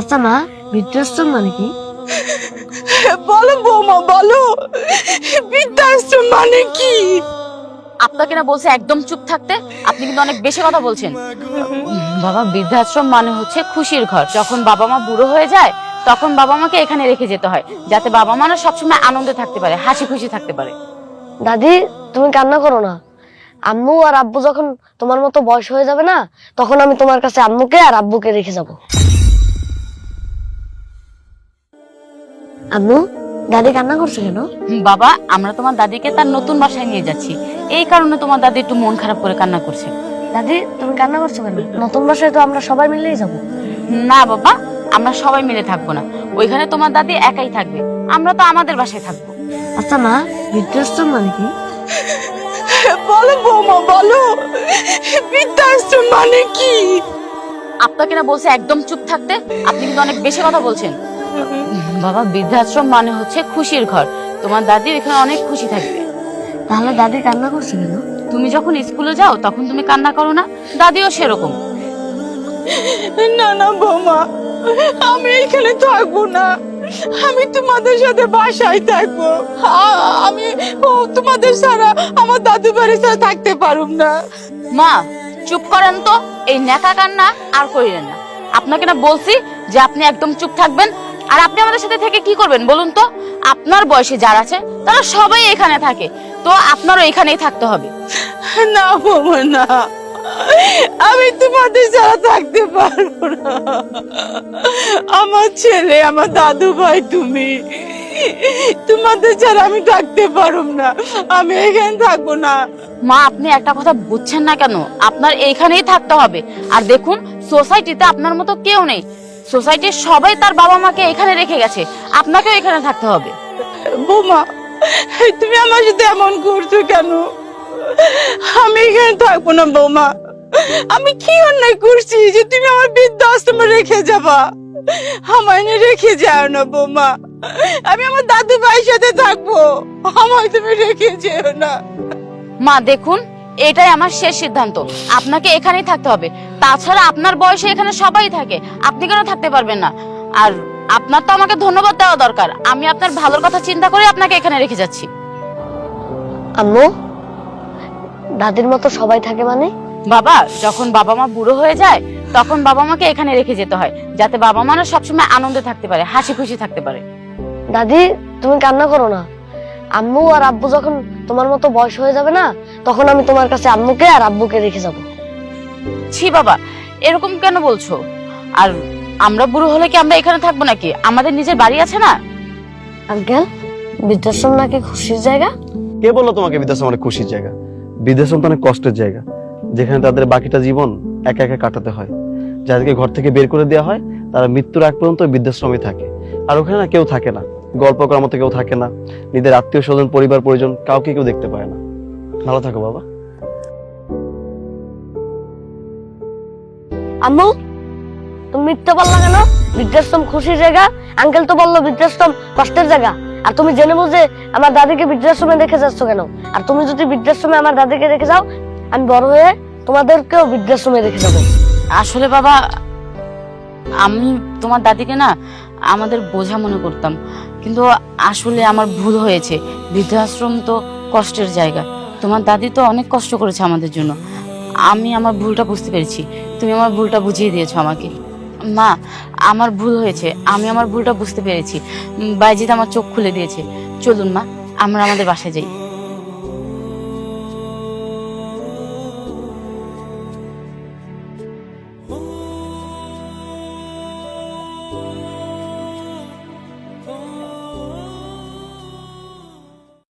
আচ্ছা মা, বৃদ্ধাশ্রম মানে কি? বলো বৌমা, বলো বৃদ্ধাশ্রম মানে কি? আপনাকে না বলছে একদম চুপ থাকতে, আপনি কিন্তু অনেক বেশি কথা বলছেন। বাবা, বৃদ্ধাশ্রম মানে হচ্ছে খুশির ঘর। যখন বাবা মা বুড়ো হয়ে যায় তখন বাবা মাকে এখানে রেখে যেতে হয়, যাতে বাবা মারা সবসময় আনন্দে থাকতে পারে, হাসি খুশি থাকতে পারে। দাদি, তুমি কান্না করো না। আম্মু আর আব্বু যখন তোমার মতো বয়স হয়ে যাবে না, তখন আমি তোমার কাছে আম্মুকে আর আব্বুকে রেখে যাব। আম্মু, দাদি কান্না করছে কেন? বাবা, আমরা তোমার দাদিকে তার নতুন বাসায় নিয়ে যাচ্ছি, এই কারণে তোমার দাদি একটু মন খারাপ করে কান্না করছে। দাদি, তুমি কান্না করছো কেন? নতুন বাসায় তো আমরা সবাই মিলেই যাব। না বাবা, আমরা সবাই মিলে থাকবো না, ওইখানে তোমার দাদি একাই থাকবে, আমরা তো আমাদের বাসায় থাকবো। আচ্ছা মা, বৃদ্ধাশ্রম মানে কি? বলো বৌমা, বলো বৃদ্ধাশ্রম মানে কি? আপনাকে না বলছে একদম চুপ থাকতে, আপনি কিন্তু অনেক বেশি কথা বলছেন। বাবা, বৃদ্ধাশ্রম মানে হচ্ছে খুশির ঘর, তোমার দাদি এখানে অনেক খুশি থাকবে। তাহলে দাদি কান্না করছে কেন? তুমি যখন স্কুলে যাও তখন তুমি কান্না করো না, দাদিও সেরকম। না না বৌমা, আমি এখানে থাকবো না, আমি তোমাদের সাথে বাসায় থাকবো। আমি তোমাদের ছাড়া আমার দাদু বাড়ি ছাড়া থাকতে পারুম না। মা চুপ করেন তো, এই নেকা কান্না আর করিলেন না। আপনাকে না বলছি যে আপনি একদম চুপ থাকবেন। আর আপনি আমাদের সাথে থেকে কি করবেন বলুন তো? আপনার বয়সে যারা আছে তারা সবাই এখানে থাকে, তো আপনারও এখানেই থাকতে হবে। না বৌমা, না, আমি তোমাদের ছাড়া থাকতে পারবো না। আমার ছেলে, আমার দাদু ভাই, তুমি, তোমাদের ছাড়া আমি থাকতে পারুম না, আমি এখানে থাকবো না। মা, আপনি একটা কথা বুঝছেন না কেন? আপনার এইখানেই থাকতে হবে। আর দেখুন, সোসাইটিতে আপনার মতো কেউ নেই, সোসাইটির সবাই তার বাবা মাকে এখানে রেখে গেছে, আপনাকেও এখানে থাকতে হবে। বৌমা, তুমি আমার সাথে এমন করছো কেন? আমি এখানে থাকবো না বৌমা। আমি কি অন্যায় করছি যে তুমি আমার বৃদ্ধাশ্রমে রেখে যাবা? আমায় নিয়ে রেখে যাও না বৌমা, আমি আমার দাদু ভাইয়ের সাথে থাকবো, আমায় তুমি রেখে যেও না। মা দেখুন, এটাই আমার শেষ সিদ্ধান্ত, আপনাকে এখানেই থাকতে হবে। তাছাড়া আপনার বয়সে এখানে সবাই থাকে, আপনি কেন থাকতে পারবেন না? আর আপনার তো আমাকে ধন্যবাদ দেওয়া দরকার, আমি আপনার ভালোর কথা চিন্তা করে আপনাকে এখানে রেখে যাচ্ছি। আম্মু, দাদির মতো সবাই থাকে মানে? বাবা, যখন বাবা মা বুড়ো হয়ে যায় তখন বাবা মাকে এখানে রেখে যেতে হয়, যাতে বাবা মারা সবসময় আনন্দে থাকতে পারে, হাসি খুশি থাকতে পারে। দাদি, তুমি কান্না করো না। আম্মু আর আব্বু যখন তোমার মতো বয়স হয়ে যাবে না, তখন আমি তোমার কাছে আম্মুকে আর আব্বুকে রেখে যাব। ছি বাবা, এরকম কেন বলছো? আর আমরা বুড়ো হলে কি আমরা এখানে থাকবো নাকি? আমাদের নিজের বাড়ি আছে না? আঙ্কেল, বৃদ্ধাশ্রম নাকি খুশির জায়গা? কে বললো তোমাকে বৃদ্ধাশ্রম অনেক খুশির জায়গা? বৃদ্ধাশ্রম তো অনেক কষ্টের জায়গা, যেখানে তাদের বাকিটা জীবন একা একা কাটাতে হয়। যাদেরকে ঘর থেকে বের করে দেওয়া হয় তারা মৃত্যুর আগ পর্যন্ত বৃদ্ধাশ্রমে থাকে। আর ওখানে না কেউ থাকে না, গল্প করার মতো কেউ থাকে না, নিজের আত্মীয় স্বজন, পরিবার পরিজন কাউকে কেউ দেখতে পায় না। ভালো থাকো বাবা। আম্মু, তুমি মিথ্যে বললা কেন? বৃদ্ধাশ্রম খুশির জায়গা, আঙ্কেল তো বললো বৃদ্ধাশ্রম কষ্টের জায়গা। আর তুমি জেনে বুঝে আমার দাদিকে বৃদ্ধাশ্রমে রেখে যাচ্ছ কেন? আর তুমি যদি বৃদ্ধাশ্রমে আমার দাদিকে রেখে যাও, আমি বড় হয়ে তোমাদেরকেও বৃদ্ধাশ্রমে রেখে যাবো। আসলে বাবা, আমি তোমার দাদিকে না আমাদের বোঝা মনে করতাম, কিন্তু আসলে আমার ভুল হয়েছে। বৃদ্ধাশ্রম তো কষ্টের জায়গা, তোমার দাদি তো অনেক কষ্ট করেছে আমাদের জন্য। আমি আমার ভুলটা বুঝতে পেরেছি, তুমি আমার ভুলটা বুঝিয়ে দিয়েছো আমাকে। মা, আমার ভুল হয়েছে, আমি আমার ভুলটা বুঝতে পেরেছি। বাইজিৎ আমার চোখ খুলে দিয়েছে। চলুন মা, আমরা আমাদের বাসায় যাই।